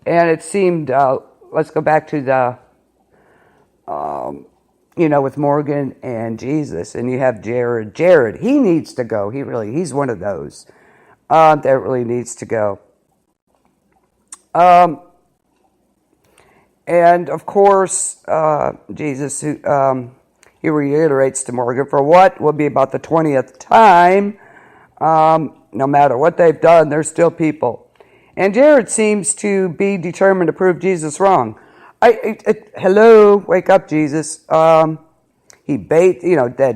And it seemed, let's go back to the, with Morgan and Jesus, and you have Jared. Jared, he needs to go. He's one of those that really needs to go. And of course, Jesus, he reiterates to Morgan, for what will be about the 20th time, no matter what they've done, they're still people. And Jared seems to be determined to prove Jesus wrong. Hello, wake up, Jesus. That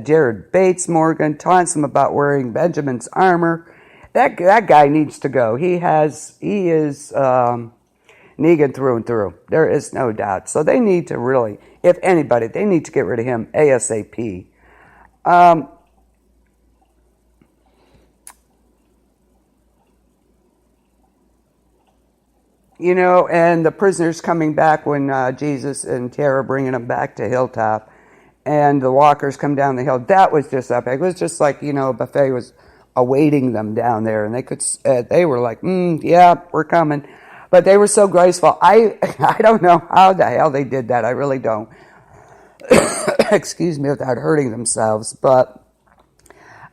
Jared baits Morgan, taunts him about wearing Benjamin's armor. That guy needs to go. He is Negan through and through. There is no doubt. So they need to really, if anybody, they need to get rid of him ASAP. And the prisoners coming back when Jesus and Tara bringing them back to Hilltop, and the walkers come down the hill. That was just epic. It was just like, a buffet was awaiting them down there, and they were like, yeah, we're coming. But they were so graceful. I don't know how the hell they did that. I really don't. Excuse me, without hurting themselves. But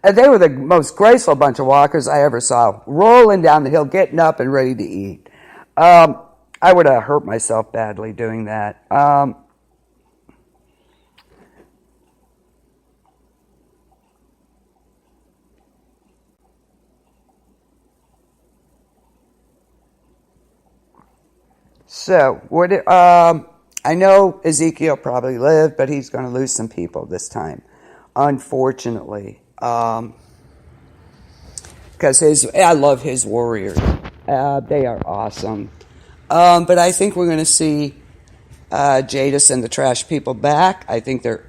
they were the most graceful bunch of walkers I ever saw, rolling down the hill, getting up and ready to eat. I would have hurt myself badly doing that. So, I know Ezekiel probably lived, but he's going to lose some people this time, unfortunately. Because I love his warriors. They are awesome. But I think we're going to see Jadis and the trash people back. I think they're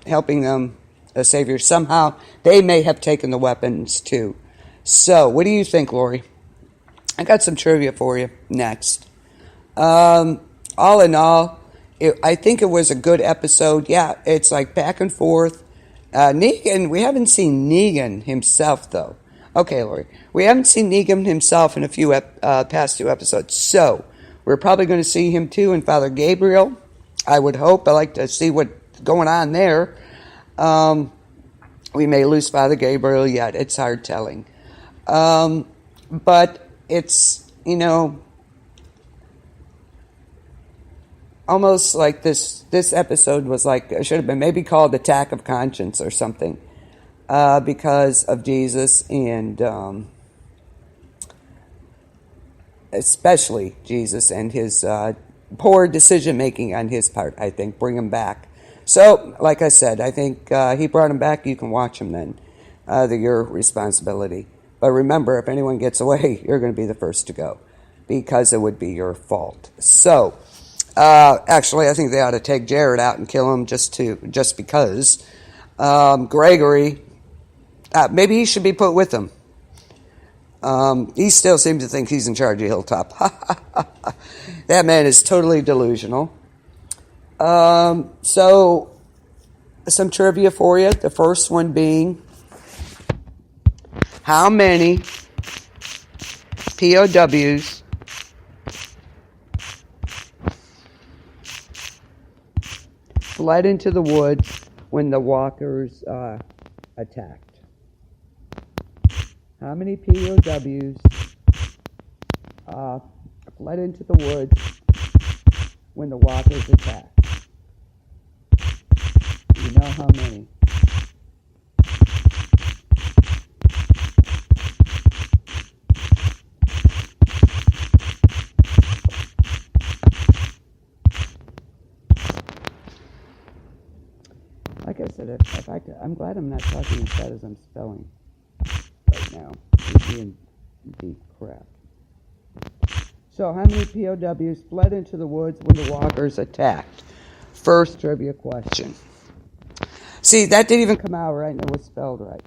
helping them, the Savior, somehow. They may have taken the weapons, too. So, what do you think, Lori? I got some trivia for you next. All in all, I think it was a good episode. Yeah, it's like back and forth. Negan, we haven't seen Negan himself, though. Okay, Lori. We haven't seen Negan himself in a few past two episodes. So, we're probably going to see him, too, in Father Gabriel. I would hope. I like to see what's going on there. We may lose Father Gabriel yet. It's hard telling. But it's, almost like this episode was like, it should have been maybe called Attack of Conscience or something, because of Jesus and especially Jesus and his poor decision-making on his part, I think, bring him back. So, like I said, I think he brought him back. You can watch him then. They're your responsibility. But remember, if anyone gets away, you're going to be the first to go because it would be your fault. So, actually, I think they ought to take Jared out and kill him just because. Gregory, maybe he should be put with them. He still seems to think he's in charge of Hilltop. That man is totally delusional. So, some trivia for you. The first one being, how many POWs fled into the woods when the walkers attacked? How many POWs fled into the woods when the walkers attacked? Do you know how many? Like I said, in fact, I'm glad I'm not talking as bad as I'm spelling right now. You're being deep crap. So, how many POWs fled into the woods when the walkers attacked? First trivia question. See, that didn't even come out right, and it was spelled right.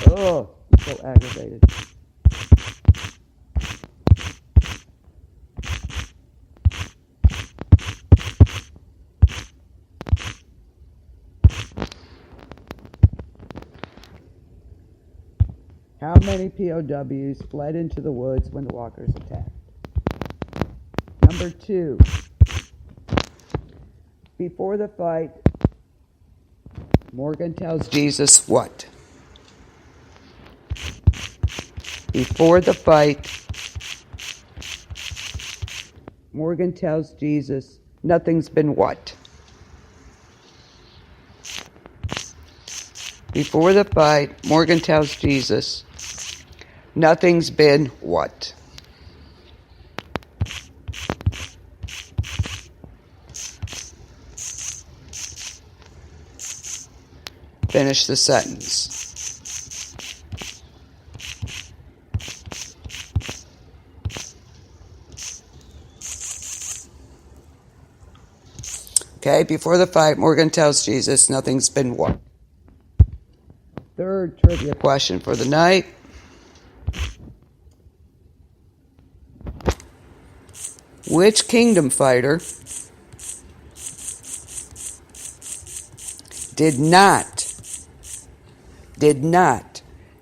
Oh, I'm so aggravated. How many POWs fled into the woods when the walkers attacked? Number 2. Before the fight, Morgan tells Jesus what? Before the fight, Morgan tells Jesus nothing's been what? Before the fight, Morgan tells Jesus nothing's been what? Finish the sentence. Okay, before the fight, Morgan tells Jesus nothing's been what? Third trivia question for the night. Which kingdom fighter did not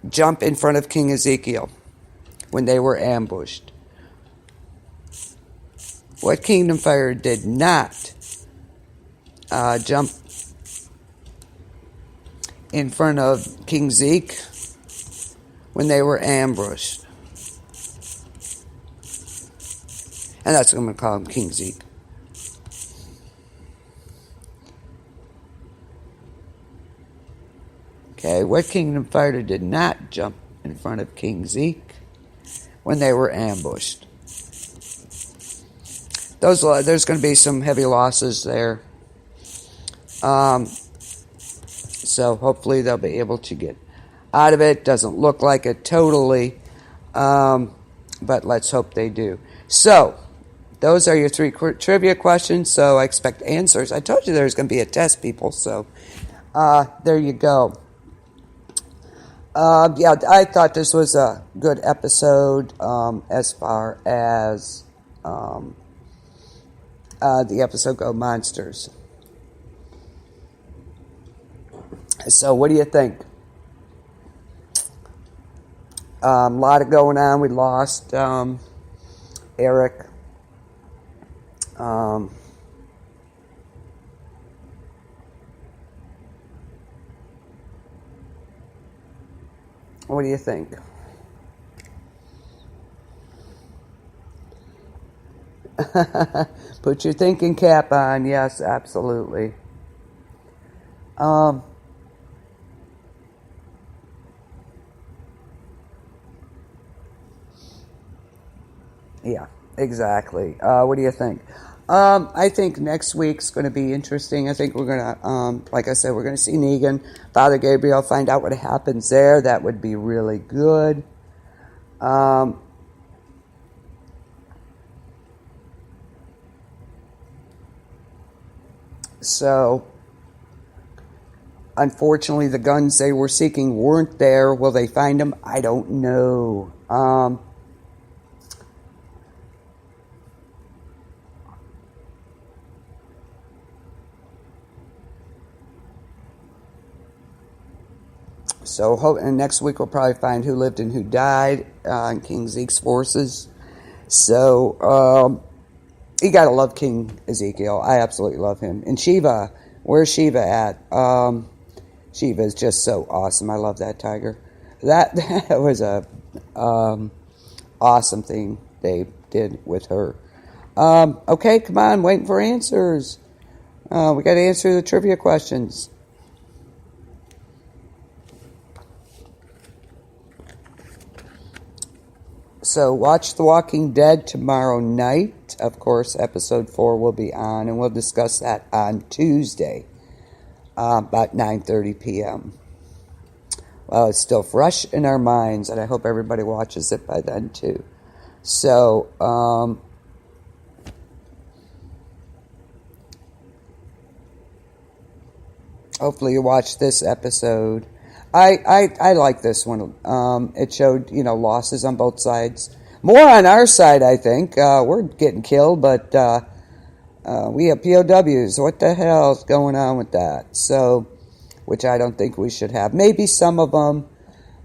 jump in front of King Ezekiel when they were ambushed? What kingdom fighter did not jump in front of King Zeke when they were ambushed? And that's what I'm going to call him, King Zeke. Okay, what kingdom fighter did not jump in front of King Zeke when they were ambushed? There's going to be some heavy losses there. So hopefully they'll be able to get out of it. Doesn't look like it totally, but let's hope they do. So those are your 3 trivia questions, so I expect answers. I told you there's going to be a test, people, so there you go. Yeah, I thought this was a good episode as far as the episode Go Monsters. So what do you think? A lot of going on. We lost Eric. What do you think? Put your thinking cap on. Yes, absolutely. Yeah, exactly. What do you think? I think next week's going to be interesting. I think we're going to, like I said, we're going to see Negan, Father Gabriel, find out what happens there. That would be really good. So, unfortunately, the guns they were seeking weren't there. Will they find them? I don't know. So, and next week we'll probably find who lived and who died in King Zeke's forces. So, you gotta love King Ezekiel. I absolutely love him. And Shiva, where's Shiva at? Shiva is just so awesome. I love that tiger. That was a awesome thing they did with her. Okay, come on, waiting for answers. We got to answer the trivia questions. So watch The Walking Dead tomorrow night. Of course, episode 4 will be on, and we'll discuss that on Tuesday, about 9:30 p.m. Well, it's still fresh in our minds, and I hope everybody watches it by then, too. So, hopefully you watch this episode. I like this one. It showed, losses on both sides. More on our side, I think. We're getting killed, but we have POWs. What the hell is going on with that? So, which I don't think we should have. Maybe some of them,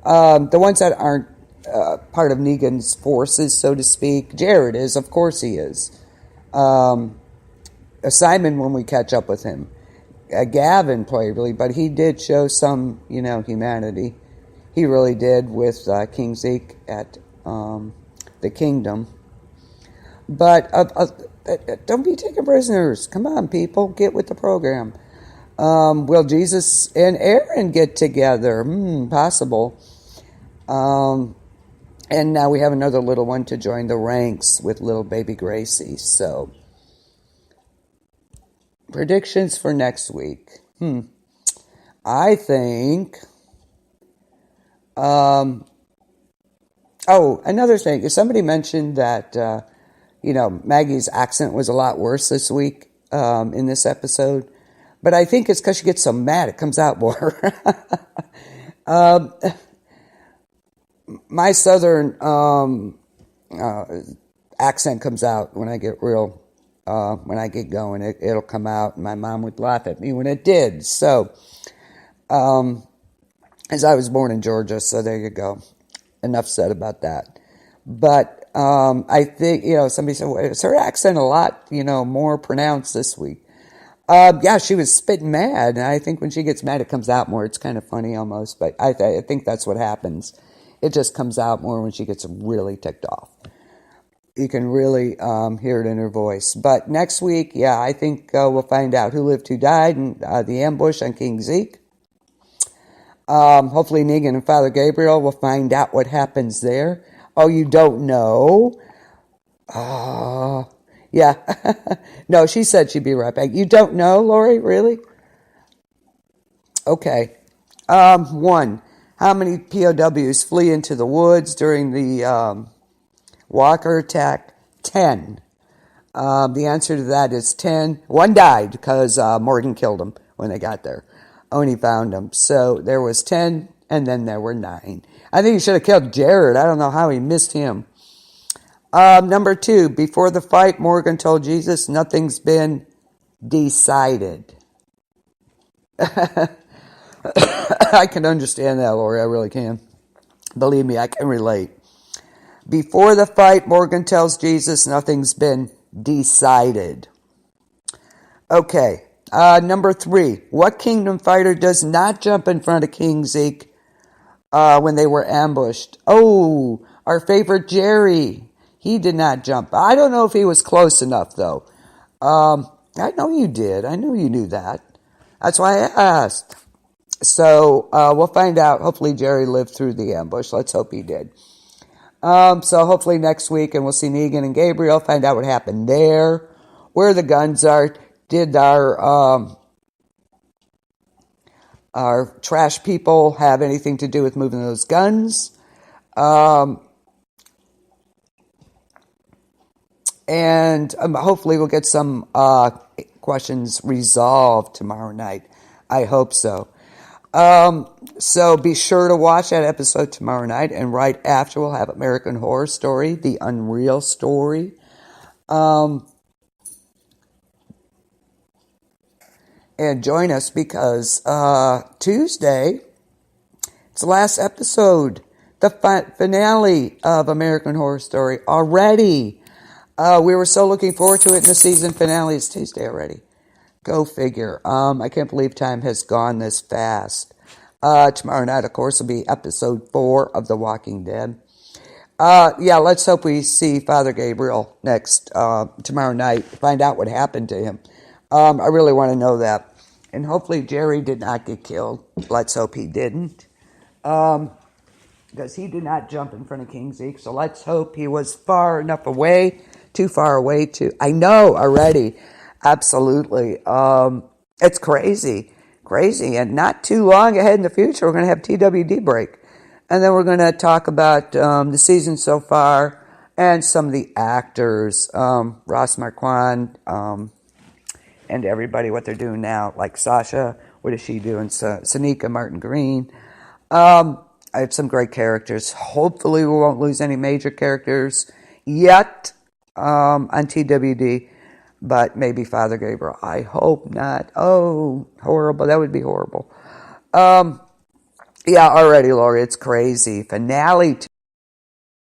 The ones that aren't part of Negan's forces, so to speak. Jared is, of course he is. Simon, when we catch up with him. Gavin played but he did show some, humanity. He really did with King Zeke at the kingdom. But don't be taking prisoners. Come on, people, get with the program. Will Jesus and Aaron get together? Possible. And now we have another little one to join the ranks with little baby Gracie. So, predictions for next week. I think. Another thing. Somebody mentioned that, Maggie's accent was a lot worse this week in this episode. But I think it's because she gets so mad, it comes out more. My southern accent comes out when I get when I get going. It'll come out, and my mom would laugh at me when it did. So, as I was born in Georgia, so there you go. Enough said about that. But I think, somebody said, well, is her accent a lot, more pronounced this week? Yeah, she was spitting mad. And I think when she gets mad, it comes out more. It's kind of funny almost, but I think that's what happens. It just comes out more when she gets really ticked off. You can really hear it in her voice. But next week, yeah, I think we'll find out who lived, who died, and the ambush on King Zeke. Hopefully Negan and Father Gabriel will find out what happens there. Oh, you don't know? Yeah. No, she said she'd be right back. You don't know, Lori? Really? Okay. 1. How many POWs flee into the woods during the Walker attack? 10. The answer to that is 10. 1 died because Morgan killed him when they got there. Oni found him. So there was 10, and then there were 9. I think he should have killed Jared. I don't know how he missed him. Number 2, before the fight, Morgan told Jesus, nothing's been decided. I can understand that, Lori. I really can. Believe me, I can relate. Before the fight, Morgan tells Jesus nothing's been decided. Okay. Number 3, what kingdom fighter does not jump in front of King Zeke when they were ambushed? Oh, our favorite Jerry. He did not jump. I don't know if he was close enough, though. I know you did. I knew you knew that. That's why I asked. So we'll find out. Hopefully Jerry lived through the ambush. Let's hope he did. So hopefully next week, and we'll see Negan and Gabriel, find out what happened there, where the guns are. Did our trash people have anything to do with moving those guns? And hopefully we'll get some questions resolved tomorrow night. I hope so. So be sure to watch that episode tomorrow night. And right after, we'll have American Horror Story, The Unreal Story. And join us because Tuesday, it's the last episode, the finale of American Horror Story already. We were so looking forward to it, and the season finale is Tuesday already. Go figure. I can't believe time has gone this fast. Tomorrow night, of course, will be episode 4 of The Walking Dead. Yeah, let's hope we see Father Gabriel next tomorrow night. Find out what happened to him. I really want to know that. And hopefully Jerry did not get killed. Let's hope he didn't. Because he did not jump in front of King Zeke. So let's hope he was far enough away, too far away to... I know already. Absolutely. It's crazy. Crazy. And not too long ahead in the future, we're going to have TWD break. And then we're going to talk about the season so far and some of the actors. Ross Marquand, and everybody, what they're doing now. Like Sasha, what is she doing? Sonika Martin Green. I have some great characters. Hopefully we won't lose any major characters yet on TWD. But maybe Father Gabriel. I hope not. Oh, horrible. That would be horrible. Yeah, already, Lori, it's crazy. Finale